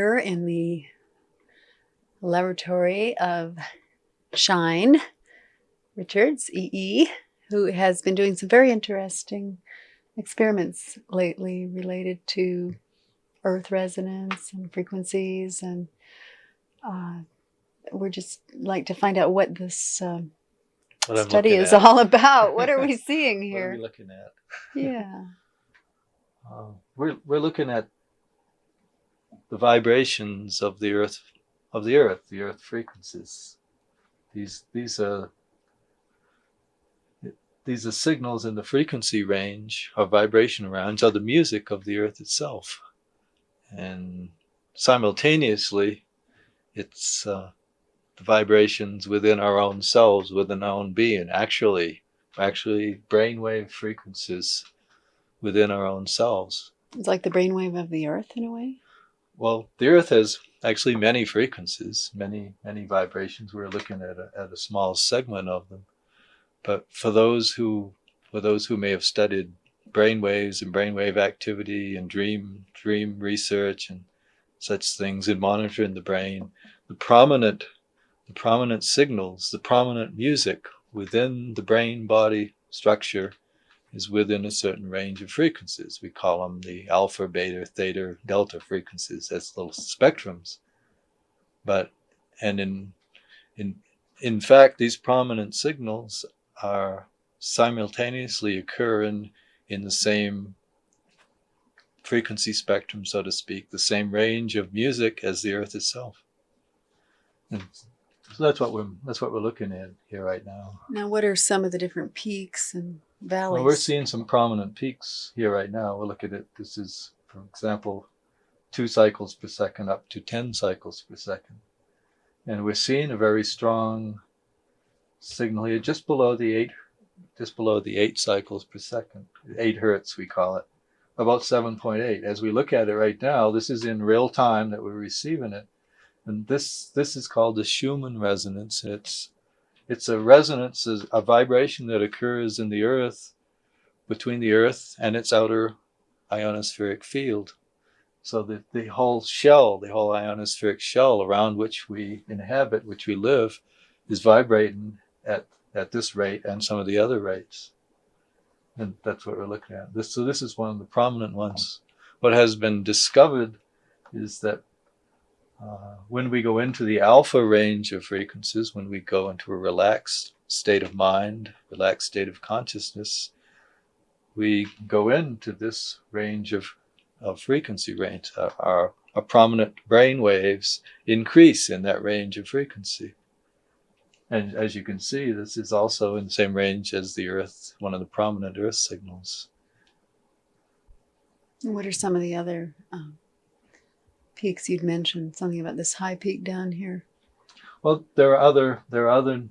here in the laboratory of Shine Richards, EE, who has been doing some very interesting experiments lately related to Earth resonance and frequencies, and we're just like to find out what this study is all about. What are we seeing here? What are we looking at? Yeah. We're looking at the vibrations of the Earth, the Earth frequencies. These are signals in the frequency range or vibration range of the music of the Earth itself, and simultaneously, it's the vibrations within our own selves, within our own being. Actually, brainwave frequencies within our own selves. It's like the brainwave of the Earth in a way. Well, the Earth has actually many frequencies, many vibrations. We're looking at a small segment of them. But for those who may have studied brainwaves and brainwave activity and dream research and such things, and monitoring the brain, the prominent signals, the prominent music within the brain body structure is within a certain range of frequencies. We call them the alpha, beta, theta, delta frequencies. That's little spectrums. In fact, these prominent signals are simultaneously occurring in the same frequency spectrum, so to speak, the same range of music as the Earth itself. And so that's what we're looking at here right now. Now, what are some of the different peaks and valleys? Well, we're seeing some prominent peaks here right now. We'll look at it. This is, for example, 2 cycles per second up to 10 cycles per second. And we're seeing a very strong signal here just below the 8 cycles per second, 8 hertz we call it, about 7.8. As we look at it right now, this is in real time that we're receiving it. And this is called the Schumann resonance. It's a resonance, a vibration that occurs in the Earth, between the Earth and its outer ionospheric field. So the whole ionospheric shell around which we inhabit, which we live, is vibrating at this rate and some of the other rates. And that's what we're looking at. This is one of the prominent ones. What has been discovered is that when we go into the alpha range of frequencies, when we go into a relaxed state of mind, relaxed state of consciousness, we go into this range of frequency range. Our prominent brain waves increase in that range of frequency. And as you can see, this is also in the same range as the Earth, one of the prominent Earth signals. What are some of the other peaks you'd mentioned? Something about this high peak down here. Well, there are other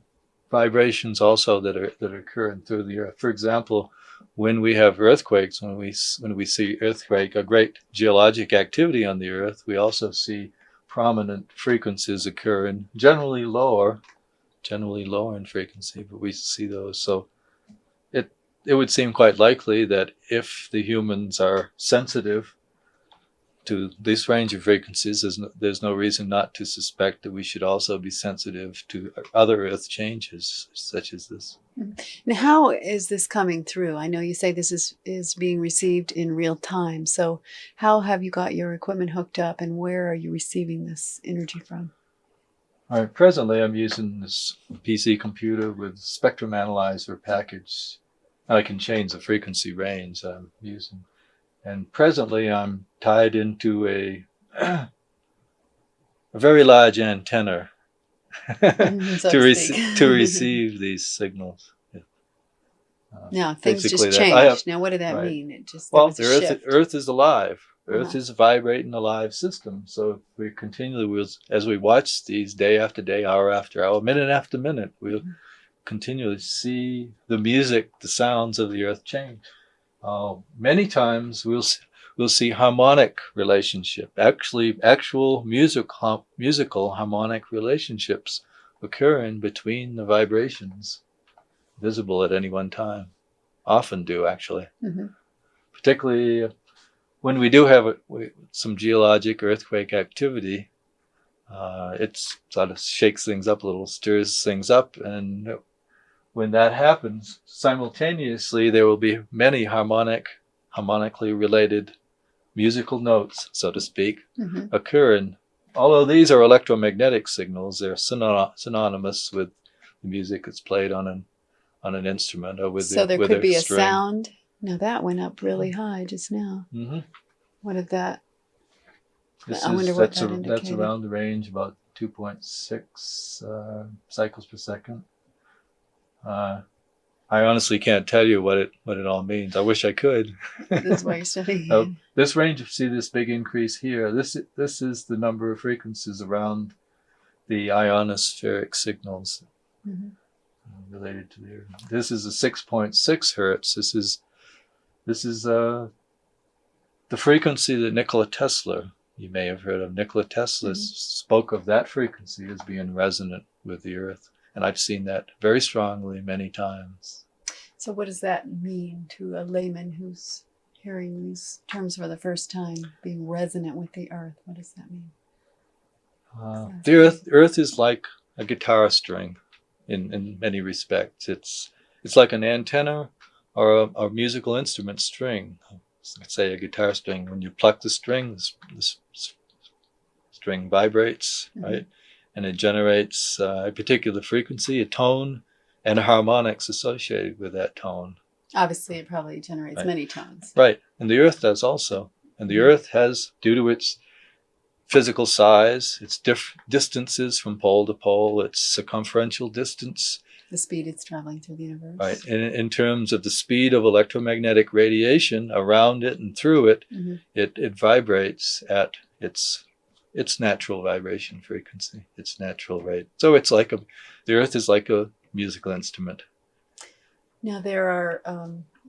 vibrations also that are occurring through the Earth. For example, when we have earthquakes, when we see earthquake, a great geologic activity on the Earth, we also see prominent frequencies occurring, generally lower in frequency, but we see those. So it would seem quite likely that if the humans are sensitive to this range of frequencies, there's no reason not to suspect that we should also be sensitive to other Earth changes such as this. Now, how is this coming through? I know you say this is being received in real time. So how have you got your equipment hooked up, and where are you receiving this energy from? All right, presently I'm using this PC computer with spectrum analyzer package. I can change the frequency range I'm using. And presently I'm tied into a very large antenna so to receive these signals. Now things just changed. Now what did that mean? It just, well, the Earth is alive. Earth is a vibrating, alive system. So we continually, as we watch these day after day, hour after hour, minute after minute, we'll continually see the music, the sounds of the Earth change. Many times we'll see harmonic relationship, actual musical harmonic relationships occurring between the vibrations visible at any one time. Often do, actually. Particularly when we do have some geologic earthquake activity, it sort of shakes things up a little, stirs things up, and when that happens, simultaneously there will be many harmonically related musical notes, so to speak, occur. And although these are electromagnetic signals, they're synonymous with the music that's played on an instrument or with So there with could be a string. sound. Now that went up really high just now. Mm-hmm. What did that? That's that indicated. That's around the range, about 2.6 cycles per second. I honestly can't tell you what it all means. I wish I could. This is why you're studying. This range, see this big increase here. This is the number of frequencies around the ionospheric signals related to the Earth. This is a 6.6 hertz. This is the frequency that Nikola Tesla, you may have heard of. Nikola Tesla spoke of that frequency as being resonant with the Earth. And I've seen that very strongly many times. So what does that mean to a layman who's hearing these terms for the first time, being resonant with the Earth? What does that mean? The Earth is like a guitar string in many respects. It's like an antenna or a musical instrument string. Let's say a guitar string. When you pluck the string, the string vibrates, right? And it generates a particular frequency, a tone, and harmonics associated with that tone. Obviously, it probably generates many tones. Right. And the Earth does also. And the Earth has, due to its physical size, its distances from pole to pole, its circumferential distance. The speed it's traveling through the universe. Right. In terms of the speed of electromagnetic radiation around it and through it, it vibrates at its natural vibration frequency, its natural rate. So it's like the Earth is like a musical instrument. Now there are,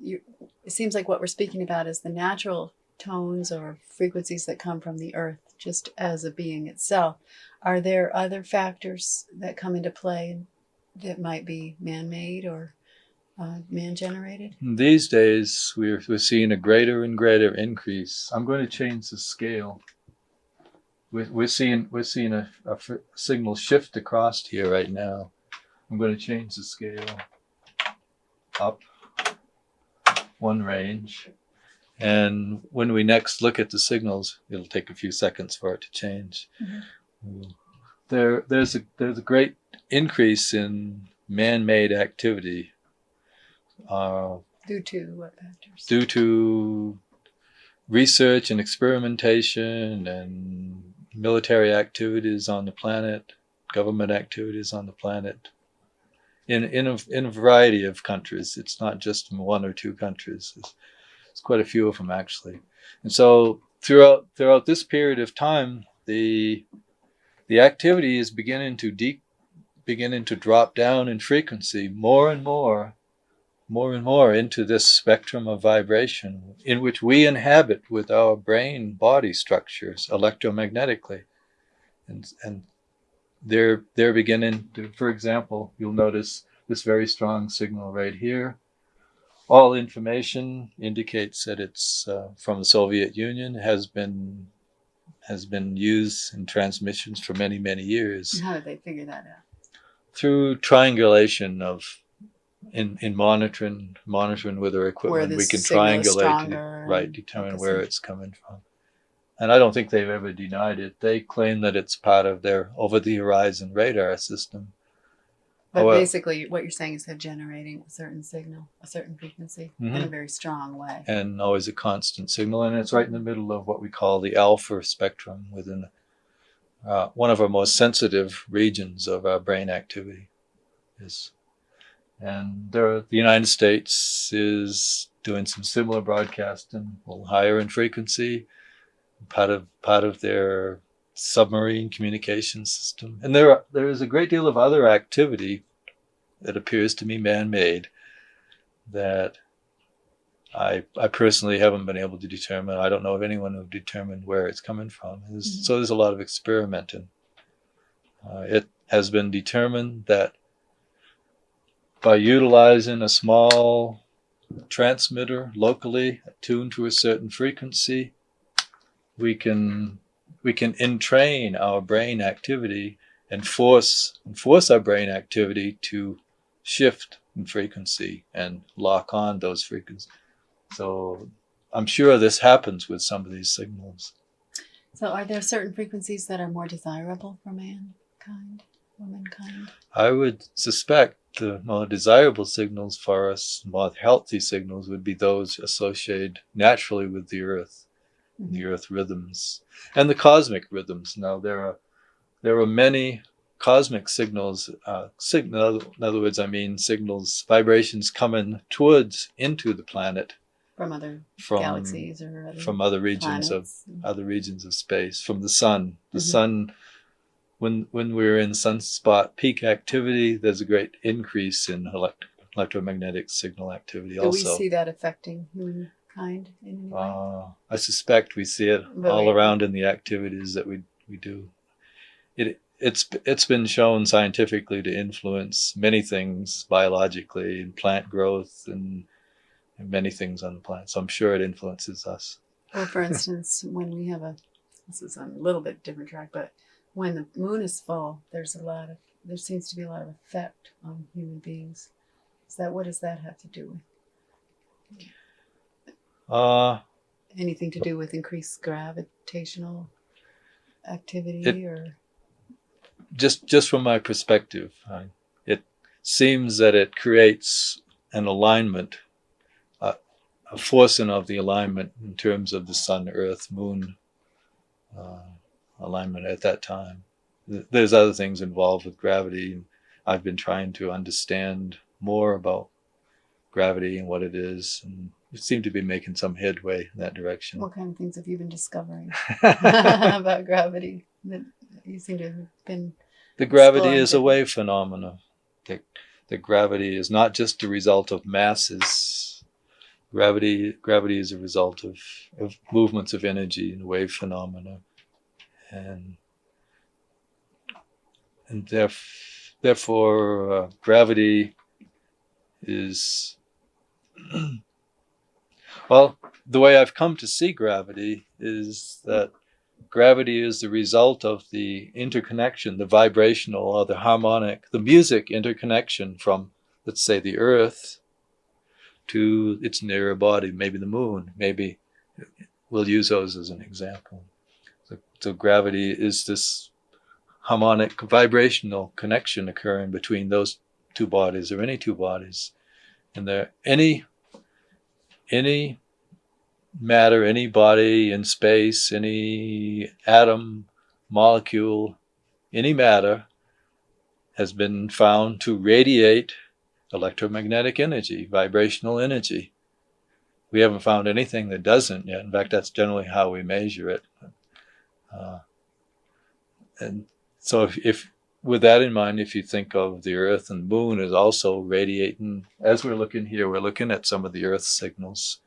it seems like what we're speaking about is the natural tones or frequencies that come from the Earth just as a being itself. Are there other factors that come into play that might be man-made or man-generated? These days we're seeing a greater and greater increase. I'm going to change the scale. We're seeing a signal shift across here right now. I'm going to change the scale up one range. And when we next look at the signals, it'll take a few seconds for it to change. There's a great increase in man-made activity. Due to what factors? Due to research and experimentation and military activities on the planet, government activities on the planet, in a variety of countries. It's not just in one or two countries. It's quite a few of them actually. And so throughout this period of time, the activity is beginning to drop down in frequency more and more into this spectrum of vibration in which we inhabit with our brain body structures electromagnetically. And they're beginning to, for example, you'll notice this very strong signal right here. All information indicates that it's from the Soviet Union, has been used in transmissions for many, many years. And how did they figure that out? Through triangulation of in monitoring with our equipment, we can triangulate, determine where it's coming from. And I don't think they've ever denied it. They claim that it's part of their over-the-horizon radar system. But basically, what you're saying is they're generating a certain signal, a certain frequency, in a very strong way. And always a constant signal. And it's right in the middle of what we call the alpha spectrum, within one of our most sensitive regions of our brain activity. And the United States is doing some similar broadcasting, a little higher in frequency, part of their submarine communication system. And there is a great deal of other activity that appears to me man-made that I personally haven't been able to determine. I don't know of anyone who determined where it's coming from. So there's a lot of experimenting. It has been determined that by utilizing a small transmitter locally attuned to a certain frequency, we can entrain our brain activity and force our brain activity to shift in frequency and lock on those frequencies. So I'm sure this happens with some of these signals. So are there certain frequencies that are more desirable for mankind, womankind? I would suspect the more desirable signals for us, more healthy signals, would be those associated naturally with the Earth, the Earth rhythms, and the cosmic rhythms. Now there are many cosmic signals. In other words, I mean signals, vibrations coming into the planet From other galaxies or other from other regions of space, from the sun. The sun, when we're in sunspot peak activity, there's a great increase in electromagnetic signal activity. Do we see that affecting humankind in any way? I suspect we see it all around in the activities that we do. It's been shown scientifically to influence many things biologically, in plant growth and many things on the planet. So I'm sure it influences us. Well, for instance, when we have this is on a little bit different track, but when the moon is full, there seems to be a lot of effect on human beings. What does that have to do with? Anything to do with increased gravitational activity or? Just from my perspective, it seems that it creates an alignment, a forcing of the alignment in terms of the sun, earth, moon alignment at that time. There's other things involved with gravity. I've been trying to understand more about gravity and what it is, and we seem to be making some headway in that direction. What kind of things have you been discovering about gravity that you seem to have been? The gravity is a wave phenomena. The gravity is not just a result of masses. Gravity is a result of movements of energy and wave phenomena, and therefore gravity is well, the way I've come to see gravity is that gravity is the result of the interconnection, the vibrational or the harmonic, the music interconnection from, let's say, the Earth to its nearer body, maybe the moon. Maybe we'll use those as an example. So gravity is this harmonic vibrational connection occurring between those two bodies, or any two bodies. And there any matter, any body in space, any atom, molecule, any matter has been found to radiate electromagnetic energy, vibrational energy. We haven't found anything that doesn't yet. In fact, that's generally how we measure it. And so if with that in mind, if you think of the Earth and the moon as also radiating, as we're looking here, we're looking at some of the Earth signals.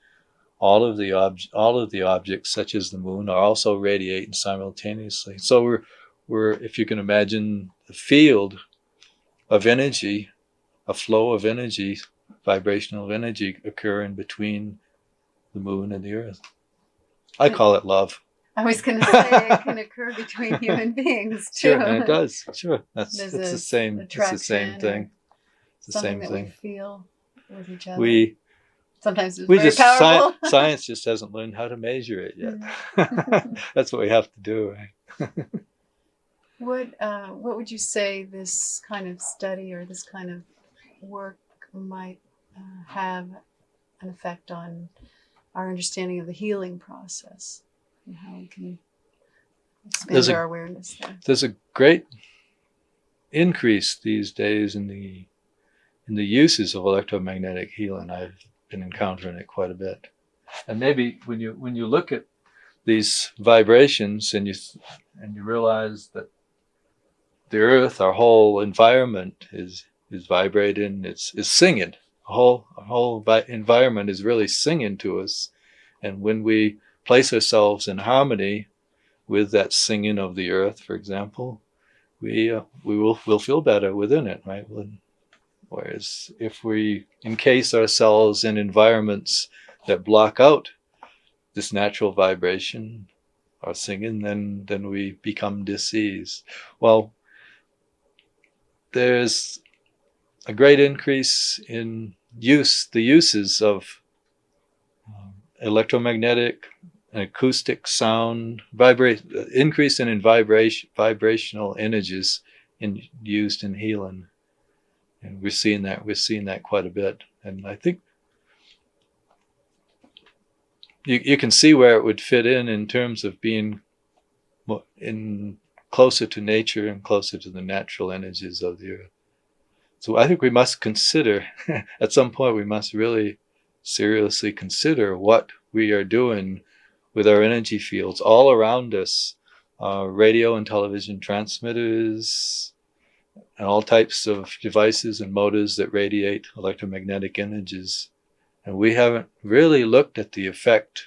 All of the objects, such as the moon, are also radiating simultaneously. So we're if you can imagine the field of energy, a flow of energy, vibrational energy occurring between the moon and the Earth. I call it love. I was going to say it can occur between human beings too. Sure, and it does. Sure, it's the same. It's the same thing. It's the same thing. We feel with each other. Sometimes it's very just powerful. Science just hasn't learned how to measure it yet. That's what we have to do, right? What would you say this kind of study or this kind of work might have an effect on our understanding of the healing process and how we can expand our awareness there? There's a great increase these days in the uses of electromagnetic healing. I've been encountering it quite a bit, and maybe when you look at these vibrations and you realize that the Earth, our whole environment, is vibrating, is singing. Our whole environment is really singing to us, and when we place ourselves in harmony with that singing of the Earth, for example, we'll feel better within it, right? Whereas if we encase ourselves in environments that block out this natural vibration, are singing, then we become diseased. Well, there's a great increase in the uses of electromagnetic and acoustic sound, increase in vibrational energies used in healing, and we're seeing that quite a bit. And I think you can see where it would fit in terms of being closer to nature and closer to the natural energies of the earth. So I think we must consider, at some point, we must really seriously consider what we are doing with our energy fields all around us, radio and television transmitters, and all types of devices and motors that radiate electromagnetic energies. And we haven't really looked at the effect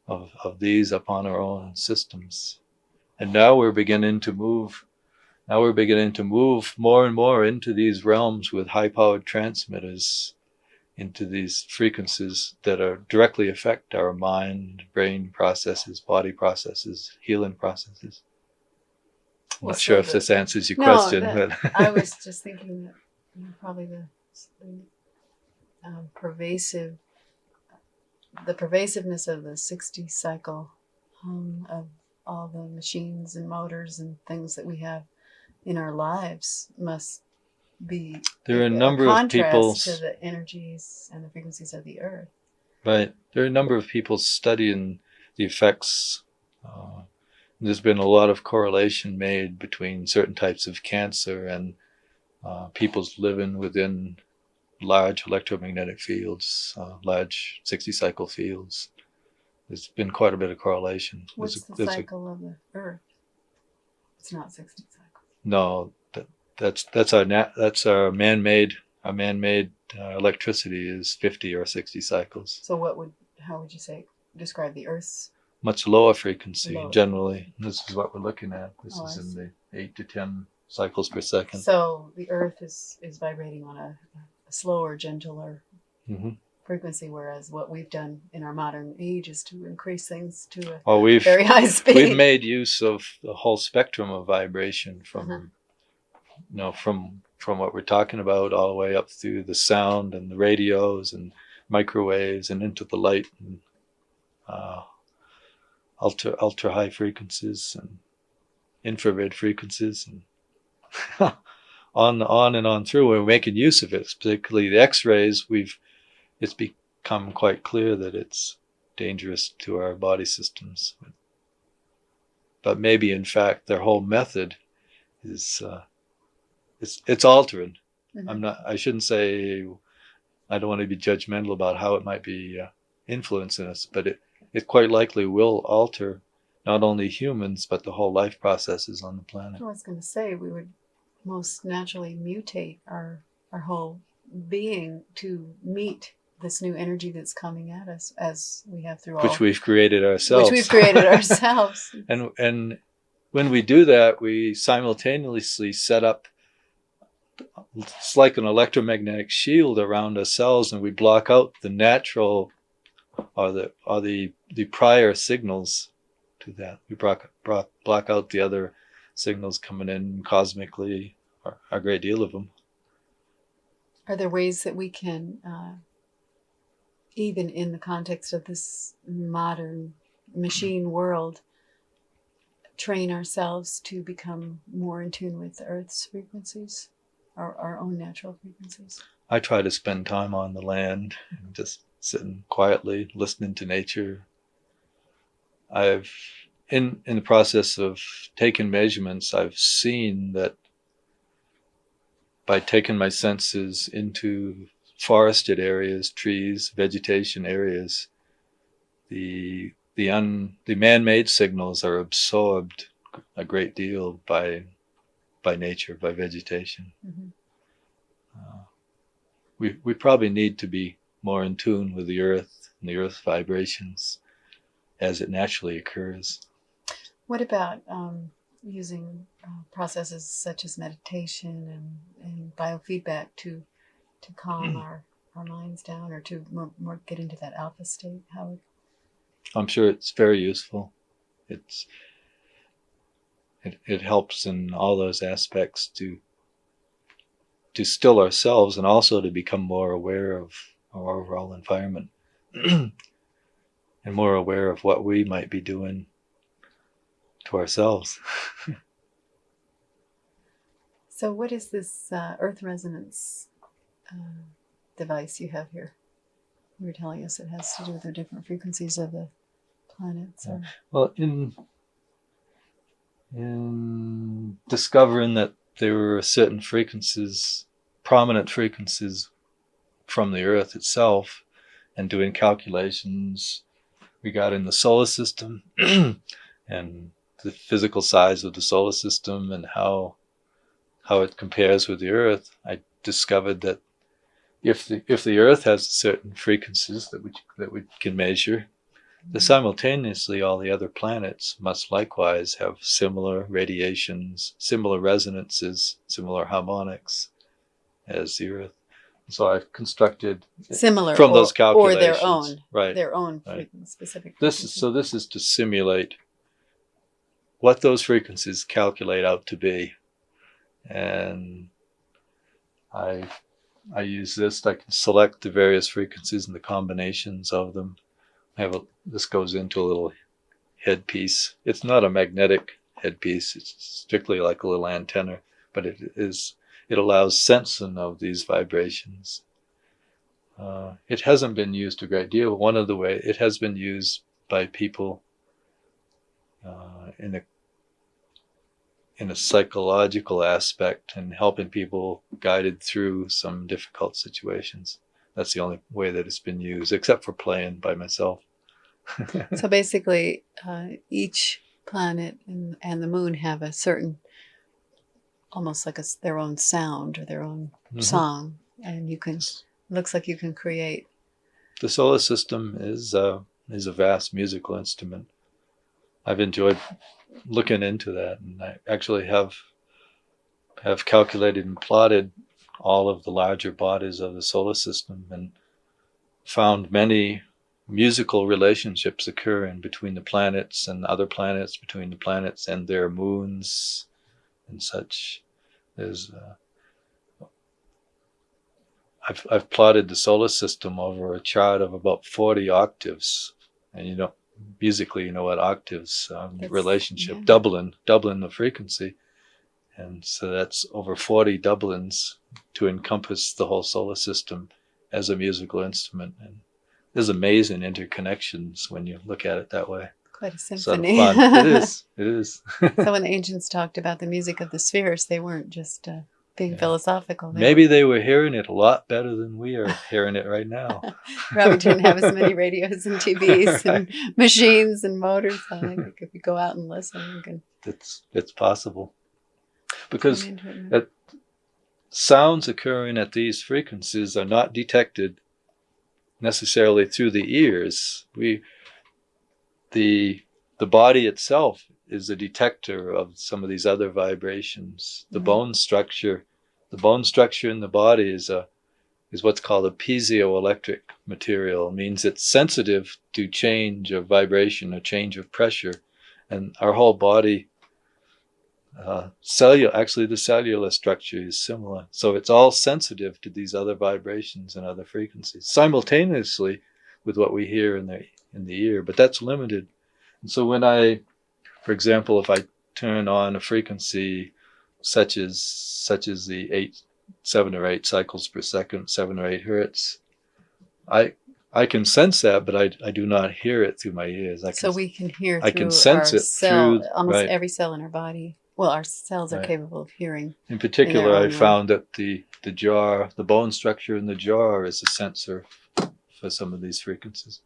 of these upon our own systems. And now we're beginning to move more and more into these realms with high-powered transmitters, into these frequencies that are directly affect our mind, brain processes, body processes, healing processes. I'm not sure if this answers your question, but I was just thinking that probably the pervasiveness of the 60 cycle of all the machines and motors and things that we have in our lives must be there are a number of people to the energies and the frequencies of the earth. Right. There are a number of people studying the effects. There's been a lot of correlation made between certain types of cancer and people's living within large electromagnetic fields, large 60 cycle fields. There's been quite a bit of correlation. What's the cycle of the earth? It's not 60 cycles. No, that's our man-made electricity is 50 or 60 cycles. So how would you describe the Earth's? Much lower frequency generally. This is what we're looking at. This is in the 8 to 10 cycles per second. So the Earth is vibrating on a slower, gentler frequency, whereas what we've done in our modern age is to increase things to a very high speed. We've made use of the whole spectrum of vibration from what we're talking about all the way up through the sound and the radios and microwaves and into the light and ultra high frequencies and infrared frequencies and on and on through. We're making use of it, particularly the X-rays. It's become quite clear that it's dangerous to our body systems, but maybe in fact their whole method is it's altering. I shouldn't say, I don't want to be judgmental about how it might be influencing us, but it quite likely will alter not only humans but the whole life processes on the planet. I was going to say we would most naturally mutate our whole being to meet this new energy that's coming at us, as we have through which we've created ourselves. And when we do that, we simultaneously set up, it's like an electromagnetic shield around ourselves, and we block out the natural or the prior signals to that. We block out the other signals coming in cosmically, or a great deal of them. Are there ways that we can, even in the context of this modern machine world, train ourselves to become more in tune with the Earth's frequencies, our own natural frequencies? I try to spend time on the land and just sitting quietly, listening to nature. I've, in the process of taking measurements, I've seen that by taking my senses into forested areas, trees, vegetation areas, the man-made signals are absorbed a great deal by nature, by vegetation. We probably need to be more in tune with the earth and the earth vibrations as it naturally occurs. What about using processes such as meditation and biofeedback to calm our minds down, or to more get into that alpha state? I'm sure it's very useful. It helps in all those aspects to still ourselves and also to become more aware of our overall environment and more aware of what we might be doing to ourselves. So, what is this Earth resonance device you have here? You were telling us it has to do with the different frequencies of the planets. Or... Well, in discovering that there were certain frequencies, prominent frequencies from the Earth itself, and doing calculations regarding the solar system and the physical size of the solar system and how it compares with the Earth, I discovered that if the Earth has certain frequencies that we can measure, then simultaneously all the other planets must likewise have similar radiations, similar resonances, similar harmonics as the Earth. So I've constructed similar from those calculations, or their own specific frequencies. This is to simulate what those frequencies calculate out to be, and I use this. I can select the various frequencies and the combinations of them. This goes into a little headpiece. It's not a magnetic headpiece. It's strictly like a little antenna, but it allows sensing of these vibrations. It hasn't been used a great deal. One of the ways it has been used by people in a psychological aspect and helping people guided through some difficult situations. That's the only way that it's been used, except for playing by myself. So basically, each planet and the moon have a certain, almost like their own sound or their own song, and looks like you can create. The solar system is a vast musical instrument. I've enjoyed looking into that, and I actually have calculated and plotted all of the larger bodies of the solar system and found many musical relationships occurring between the planets and other planets, between the planets and their moons and such. I've plotted the solar system over a chart of about 40 octaves, and musically, you know what octaves relationship, doubling the frequency, and so that's over 40 doublings to encompass the whole solar system as a musical instrument. And there's amazing interconnections when you look at it that way. Quite a symphony. Sort of fun. It is. So when the ancients talked about the music of the spheres, they weren't just being philosophical. Maybe they were hearing it a lot better than we are hearing it right now. Probably didn't have as many radios and TVs and machines and motors. I think if you go out and listen, you can. It's possible, because sounds occurring at these frequencies are not detected necessarily through the ears. The body itself is a detector of some of these other vibrations. The bone structure in the body is what's called a piezoelectric material. It means it's sensitive to change of vibration or change of pressure, and our whole body, the cellular structure is similar. So it's all sensitive to these other vibrations and other frequencies simultaneously with what we hear in the ear, but that's limited. And so for example, if I turn on a frequency such as the 7 or 8 cycles per second, 7 or 8 hertz, I can sense that, but I do not hear it through my ears. So we can hear through I can sense our it cell, through almost every cell in our body. Well, our cells are capable of hearing. In particular, I found that the jaw, the bone structure in the jaw is a sensor for some of these frequencies.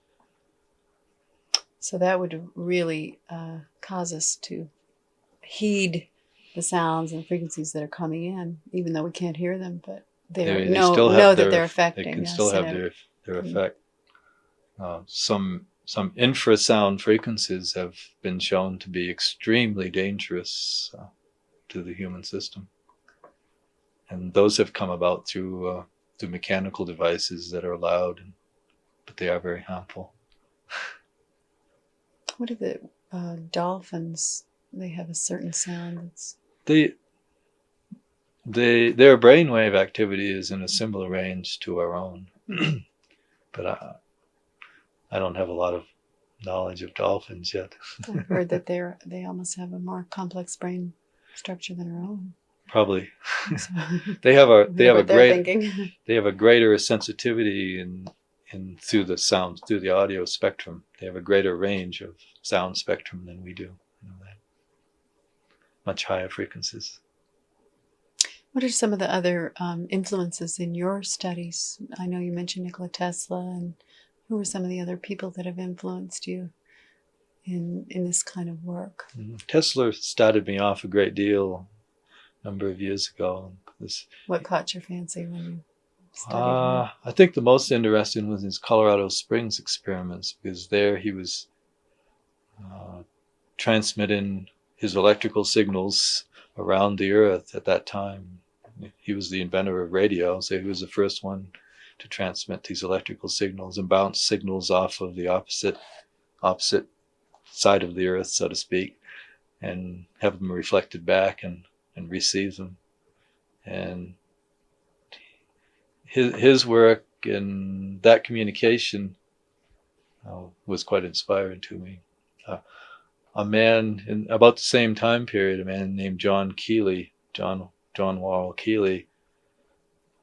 So that would really cause us to heed the sounds and frequencies that are coming in, even though we can't hear them, but they know that they're affecting us. They can still have their effect. Some infrasound frequencies have been shown to be extremely dangerous to the human system, and those have come about through mechanical devices that are loud, but they are very harmful. What are the dolphins, they have a certain sound that's They their brainwave activity is in a similar range to our own, but I don't have a lot of knowledge of dolphins yet. I've heard that they almost have a more complex brain structure than our own. Probably. So, they have a what they're great thinking. they have a greater sensitivity in through the sound, through the audio spectrum. They have a greater range of sound spectrum than we do. You know, much higher frequencies. What are some of the other influences in your studies? I know you mentioned Nikola Tesla, and who are some of the other people that have influenced you in this kind of work? Tesla started me off a great deal a number of years ago. What caught your fancy when you studied him? I think the most interesting was his Colorado Springs experiments, because there he was transmitting his electrical signals around the Earth at that time. He was the inventor of radio, so he was the first one to transmit these electrical signals and bounce signals off of the opposite side of the Earth, so to speak, and have them reflected back and receive them. And his work in that communication was quite inspiring to me. A man in about the same time period, a man named John Wall Keeley,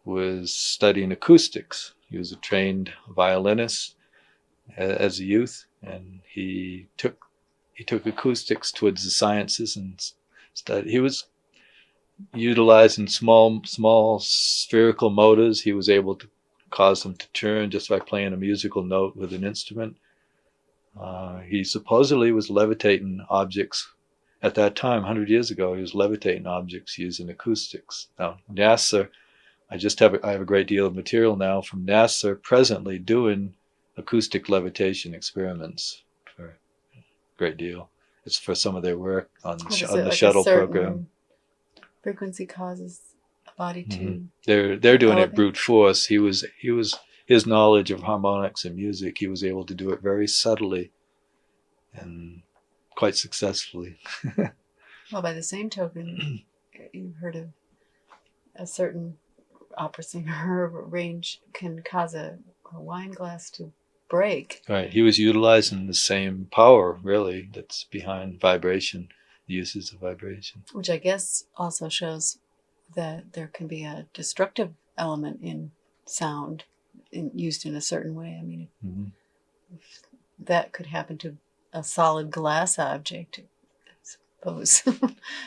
was studying acoustics. He was a trained violinist as a youth, and he took acoustics towards the sciences and studied. He was utilizing small spherical motors. He was able to cause them to turn just by playing a musical note with an instrument. He supposedly was levitating objects at that time, 100 years ago. He was levitating objects using acoustics. Now, NASA, I have a great deal of material now from NASA presently doing acoustic levitation experiments for a great deal. It's for some of their work on the shuttle program. Frequency causes a body to. They're doing it brute force. He was his knowledge of harmonics and music. He was able to do it very subtly and quite successfully. Well, by the same token, you've heard of a certain opera singer range can cause a wine glass to break. Right. He was utilizing the same power, really, that's behind vibration, the uses of vibration. Which I guess also shows that there can be a destructive element in sound used in a certain way. I mean, if that could happen to a solid glass object, I suppose.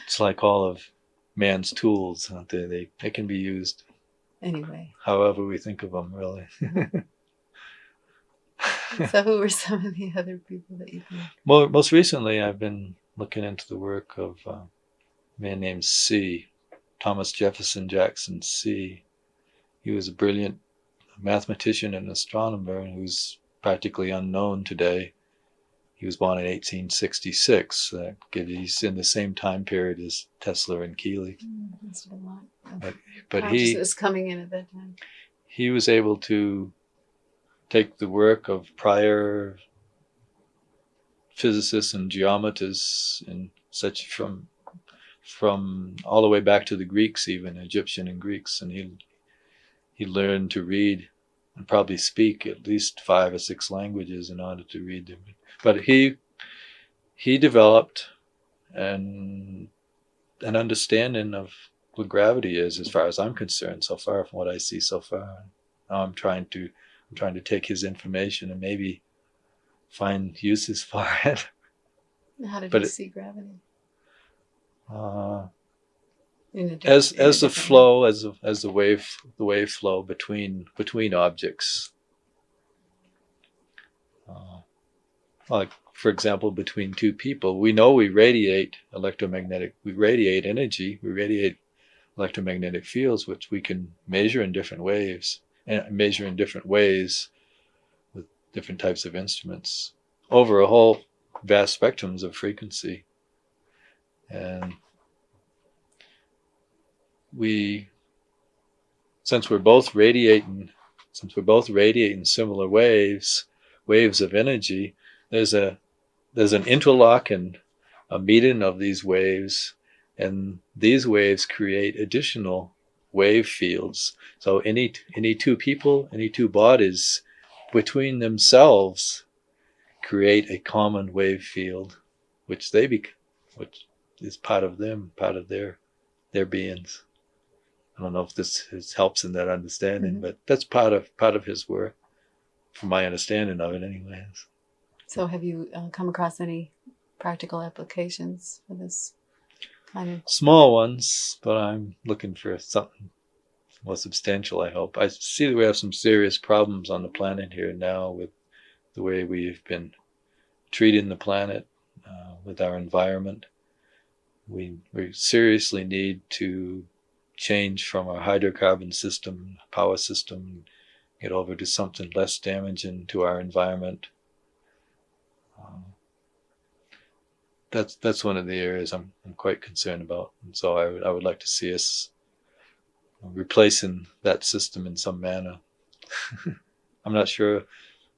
It's like all of man's tools. They can be used anyway, however we think of them, really. So who were some of the other people that you think? Most recently, I've been looking into the work of a man named C. Thomas Jefferson Jackson C. He was a brilliant mathematician and astronomer who's practically unknown today. He was born in 1866. He's in the same time period as Tesla and Keeley. That's a lot. But he was coming in at that time. He was able to take the work of prior physicists and geometers and such from all the way back to the Greeks, even Egyptian and Greeks, and he learned to read and probably speak at least 5 or 6 languages in order to read them. But he developed an understanding of what gravity is, as far as I'm concerned, so far from what I see so far. Now I'm trying to take his information and maybe find uses for it. How did you see gravity? As the flow, as the wave flow between objects. Like, for example, between two people, we know we radiate energy, we radiate electromagnetic fields, which we can measure in different waves and measure in different ways with different types of instruments over a whole vast spectrums of frequency. And since we're both radiating similar waves of energy, there's a there's an interlock and a meeting of these waves, and these waves create additional wave fields. So any two people, any two bodies between themselves create a common wave field, which which is part of them, part of their beings. I don't know if this helps in that understanding, but that's part of his work, from my understanding of it, anyways. So, have you come across any practical applications for this kind of? Small ones, but I'm looking for something more substantial, I hope. I see that we have some serious problems on the planet here now with the way we've been treating the planet, with our environment. We seriously need to change from our hydrocarbon system, power system, get over to something less damaging to our environment. That's one of the areas I'm quite concerned about, and so I would like to see us replacing that system in some manner. I'm not sure.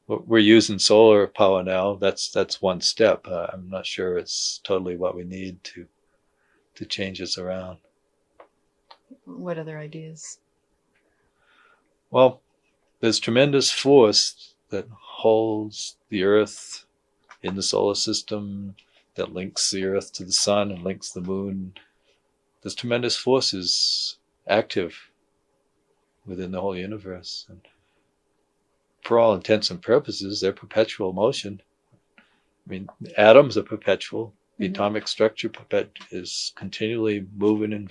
We're using solar power now. That's one step. I'm not sure it's totally what we need to change us around. What other ideas? Well, there's tremendous force that holds the Earth in the solar system, that links the Earth to the sun and links the moon. There's tremendous forces active within the whole universe. And for all intents and purposes, they're perpetual motion. I mean, atoms are perpetual. The atomic structure is continually moving in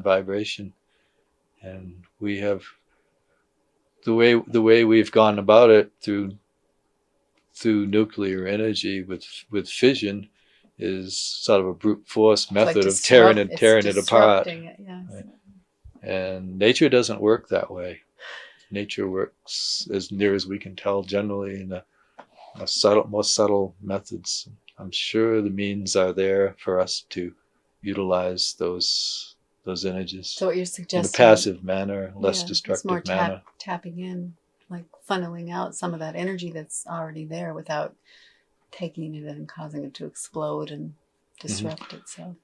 vibration. And we have the way we've gone about it through nuclear energy with fission is sort of a brute force method of tearing it apart. Yes. Right? And nature doesn't work that way. Nature works, as near as we can tell, generally in most subtle methods. I'm sure the means are there for us to utilize those energies. So what you're suggesting, in a passive manner, less destructive more manner. Tapping in, like funneling out some of that energy that's already there without taking it and causing it to explode and disrupt itself.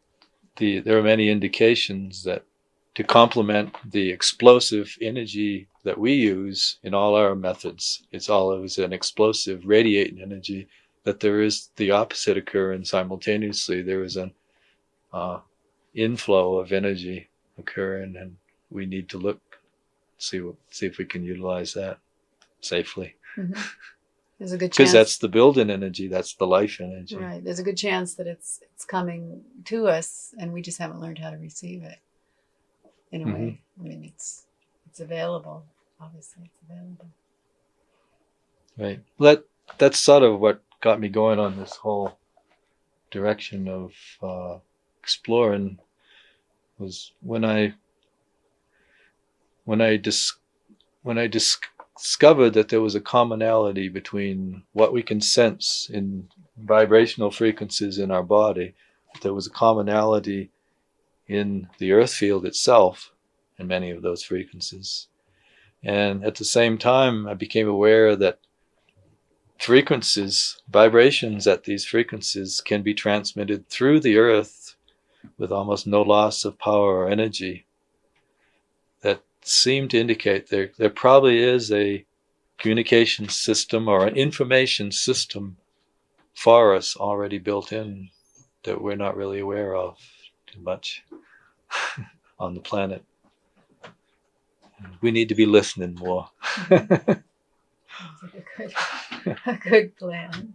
There are many indications that to complement the explosive energy that we use in all our methods, it's always an explosive radiating energy, that there is the opposite occurring simultaneously. There is an inflow of energy occurring, and we need to look, see if we can utilize that safely. There's a good chance, because that's the building energy, that's the life energy. Right. There's a good chance that it's coming to us, and we just haven't learned how to receive it. In a way, I mean, it's available. Obviously, it's available. Right. Well, that's sort of what got me going on this whole direction of exploring. Was when I discovered that there was a commonality between what we can sense in vibrational frequencies in our body. There was a commonality in the earth field itself in many of those frequencies. And at the same time, I became aware that vibrations at these frequencies can be transmitted through the earth with almost no loss of power or energy. That seemed to indicate there probably is a communication system or an information system for us already built in that we're not really aware of too much on the planet. We need to be listening more. Sounds like a good plan.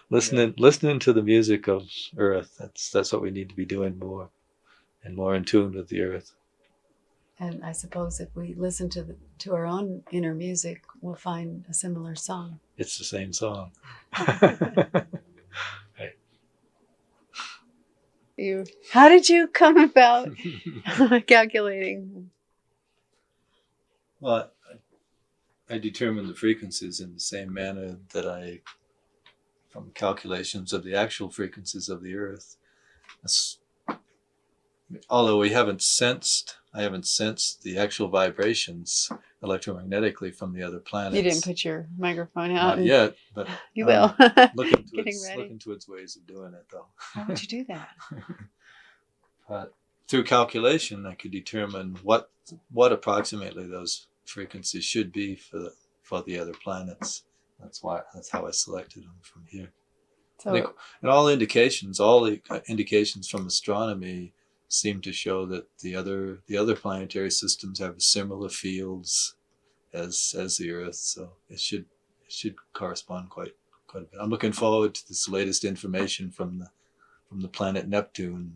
Listening to the music of Earth. That's what we need to be doing more, and more in tune with the Earth. And I suppose if we listen to our own inner music, we'll find a similar song. It's the same song. Right. How did you come about calculating? Well, I determined the frequencies in the same manner that from calculations of the actual frequencies of the Earth. although I haven't sensed the actual vibrations electromagnetically from the other You didn't planets. put your microphone out, Not and yet, but you I'm will. Getting ready. looking towards ways of doing it, though. How would you do that? But through calculation, I could determine what approximately those frequencies should be for the other planets. That's how I selected them from here. So, And all the indications from astronomy seem to show that the other planetary systems have similar fields as the Earth, so it should correspond quite a bit. I'm looking forward to this latest information from the planet Neptune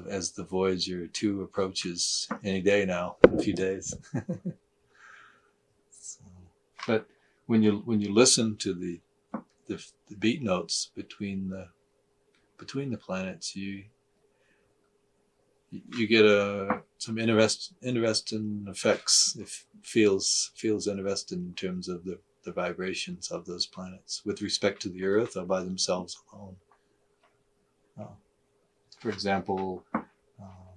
as the Voyager 2 approaches any day now, in a few days. So, but when you listen to the beat notes between the planets, you get some interesting effects. It feels interesting in terms of the vibrations of those planets with respect to the Earth or by themselves alone. For example,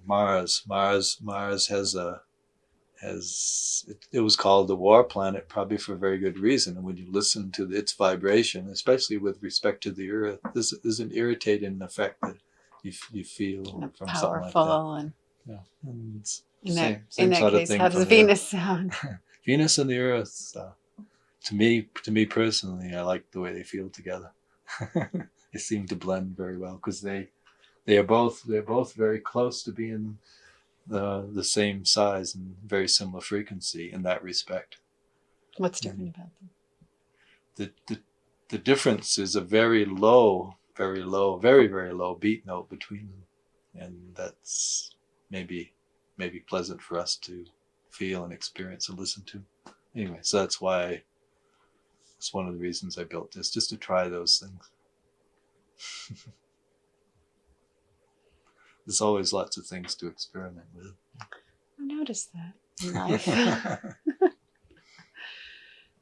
Mars it was called the war planet, probably for a very good reason. And when you listen to its vibration, especially with respect to the Earth, there's an irritating effect that you feel from powerful, something like that. and Yeah, and in that case, how does Venus sound? Venus and the Earth, to me personally, I like the way they feel together. They seem to blend very well because they're both very close to being the same size and very similar frequency in that respect. What's different about them? The difference is a very low, very low beat note between them, and that's maybe pleasant for us to feel and experience and listen to. Anyway, so that's one of the reasons I built this, just to try those things. There's always lots of things to experiment with. I noticed that in life.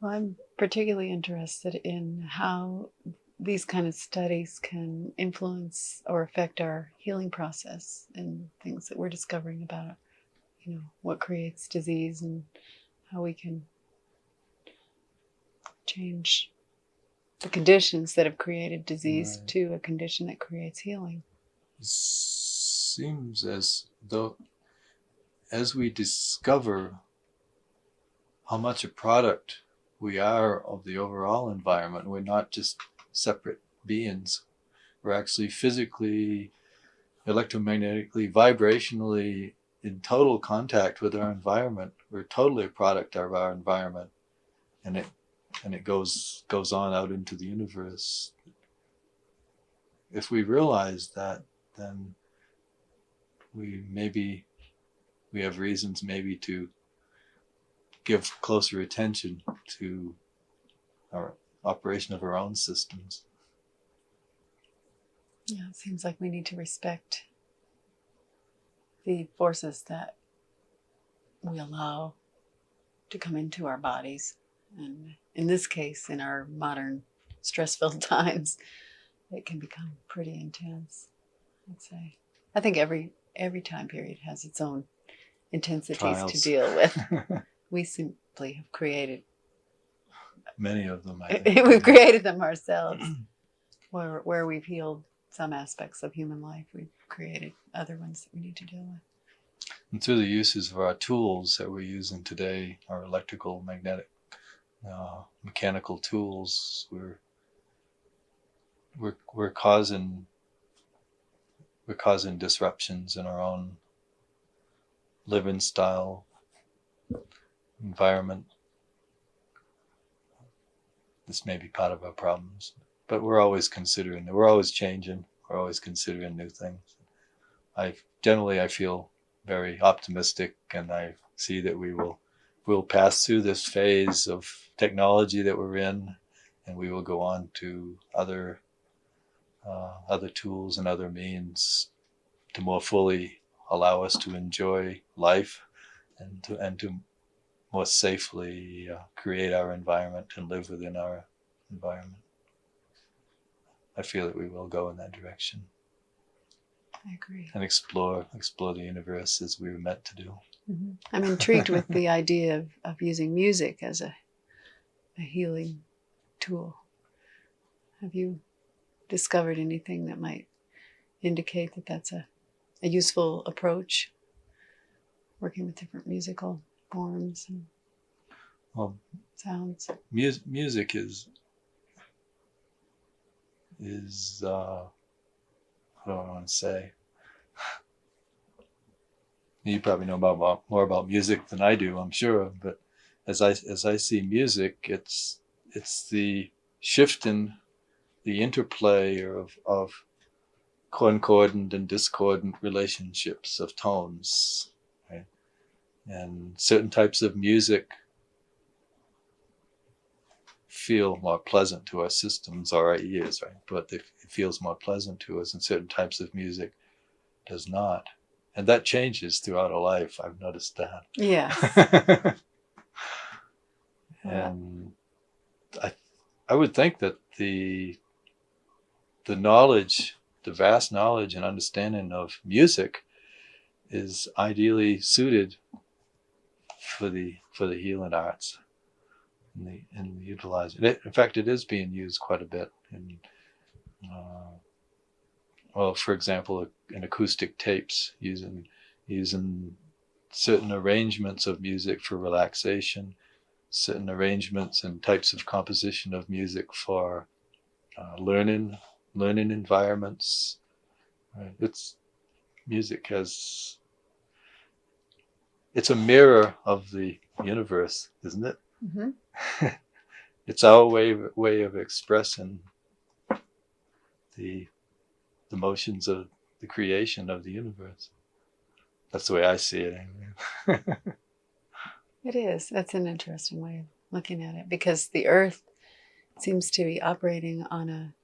Well, I'm particularly interested in how these kind of studies can influence or affect our healing process and things that we're discovering about, what creates disease and how we can change the conditions that have created disease to a condition that creates healing. It seems as though as we discover how much a product we are of the overall environment, we're not just separate beings. We're actually physically, electromagnetically, vibrationally in total contact with our environment. We're totally a product of our environment, and it goes on out into the universe. If we realize that, then we have reasons maybe to give closer attention to our operation of our own systems. Yeah, it seems like we need to respect the forces that we allow to come into our bodies. And in this case, in our modern stress-filled times, it can become pretty intense, I'd say. I think every time period has its own intensities Trials to deal with. We simply have created many of them, I think. We've created them ourselves. Where we've healed some aspects of human life, we've created other ones that we need to deal with. And through the uses of our tools that we're using today, our electrical, magnetic, mechanical tools, we're causing disruptions in our own living style, environment. This may be part of our problems, but we're always considering, we're always changing, we're always considering new things. I feel very optimistic, and I see that we'll pass through this phase of technology that we're in, and we will go on to other tools and other means to more fully allow us to enjoy life and to more safely create our environment and live within our environment. I feel that we will go in that direction. I agree. and explore the universe as we were meant to do. I'm intrigued with the idea of using music as a healing tool. Have you discovered anything that might indicate that that's a useful approach, working with different musical forms and sounds? Music is I don't want to say. You probably know more about music than I do, I'm sure. But as I see music, it's the shift in the interplay of concordant and discordant relationships of tones, right? And certain types of music feel more pleasant to our systems or our ears, right? But it feels more pleasant to us, and certain types of music does not. And that changes throughout a life. I've noticed that. Yes. And I would think that the knowledge, the vast knowledge and understanding of music is ideally suited for the healing arts and utilizing it. In fact, it is being used quite a bit in well, for example, in acoustic tapes, using certain arrangements of music for relaxation, certain arrangements and types of composition of music for learning environments. Right? It's a mirror of the universe, isn't it? Mm-hmm. It's our way of expressing the motions of the creation of the universe. That's the way I see it. Anyway. It is. That's an interesting way of looking at it, because the Earth seems to be operating on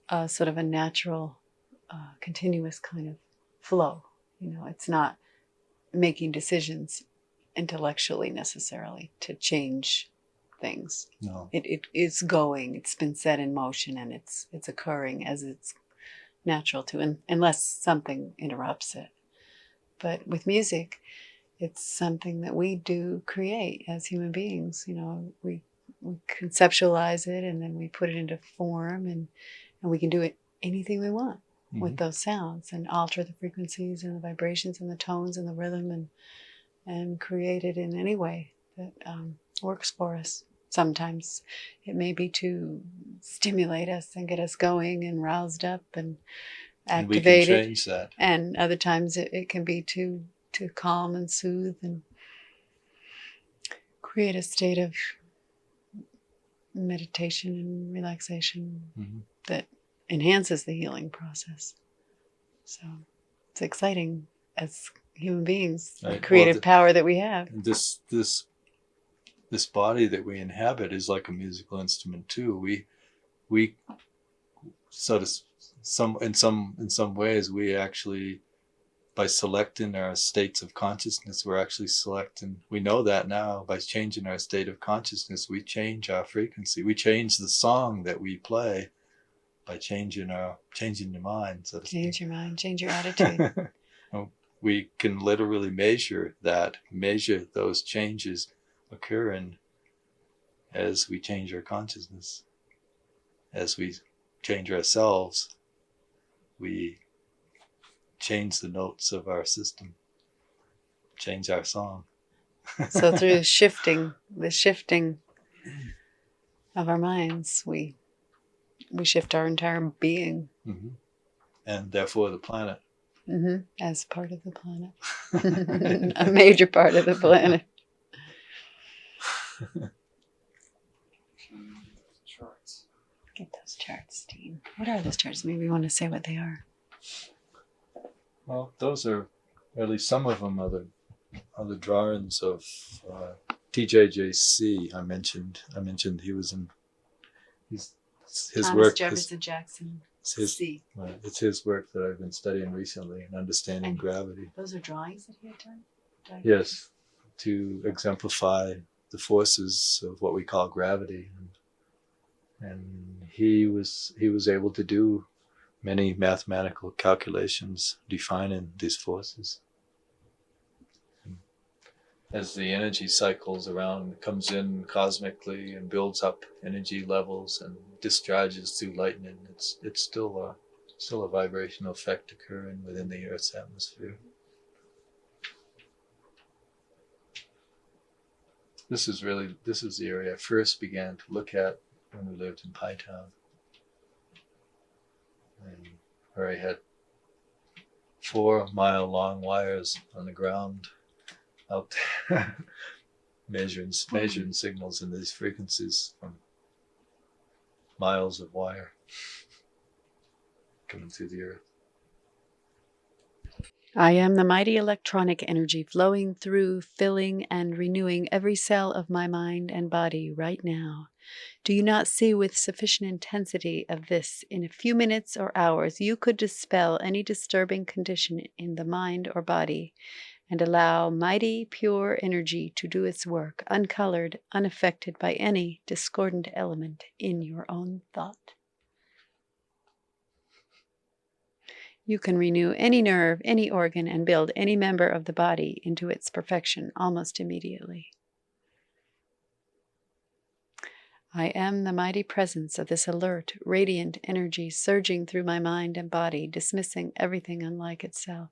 a sort of a natural, continuous kind of flow. It's not making decisions intellectually necessarily to change things. No. It is going. It's been set in motion, and it's occurring as it's natural to, unless something interrupts it. But with music, it's something that we do create as human beings. We conceptualize it, and then we put it into form, and we can do it anything we want with those sounds, and alter the frequencies and the vibrations and the tones and the rhythm, and create it in any way that works for us. Sometimes it may be to stimulate us and get us going and roused up and activated. And we can change that. And other times it can be to calm and soothe and create a state of meditation and relaxation that enhances the healing process. So it's exciting as human beings, the creative power that we have. This body that we inhabit is like a musical instrument too. We sort of in some ways we actually, by selecting our states of consciousness, we're actually selecting. We know that now. By changing our state of consciousness, we change our frequency. We change the song that we play by changing your mind. So to speak. Change your mind, change your attitude. We can literally measure those changes occurring as we change our consciousness. As we change ourselves, we change the notes of our system, change our song. So through the shifting of our minds, we shift our entire being. And therefore the planet. As part of the planet. A major part of the planet. Charts. Get those charts, Dean. What are those charts? Maybe you want to say what they are. Well, those are, at least some of them are the drawings of TJJC. I mentioned he was in his Thomas work. Jefferson Jackson. It's his work that I've been studying recently in understanding gravity. Those are drawings that he had done? Yes, to exemplify the forces of what we call gravity, and he was able to do many mathematical calculations defining these forces. As the energy cycles around, it comes in cosmically and builds up energy levels and discharges through lightning, it's still a vibrational effect occurring within the Earth's atmosphere. This is the area I first began to look at when we lived in Pie Town, and where I had 4-mile long wires on the ground out there, measuring signals in these frequencies from miles of wire coming through the Earth. I am the mighty electronic energy flowing through, filling, and renewing every cell of my mind and body right now. Do you not see with sufficient intensity of this, in a few minutes or hours, you could dispel any disturbing condition in the mind or body, and allow mighty, pure energy to do its work, uncolored, unaffected by any discordant element in your own thought? You can renew any nerve, any organ, and build any member of the body into its perfection almost immediately. I am the mighty presence of this alert, radiant energy surging through my mind and body, dismissing everything unlike itself.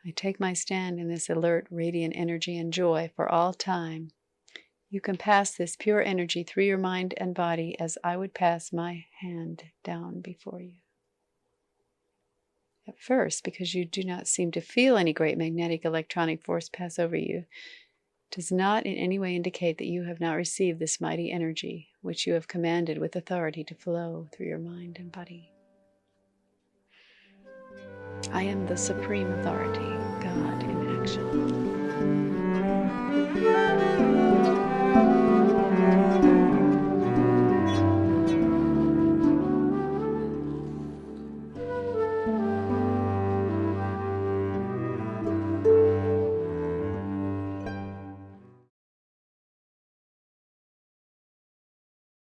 I take my stand in this alert, radiant energy and joy for all time. You can pass this pure energy through your mind and body as I would pass my hand down before you. At first, because you do not seem to feel any great magnetic electronic force pass over you, does not in any way indicate that you have not received this mighty energy, which you have commanded with authority to flow through your mind and body. I am the supreme authority, God in action.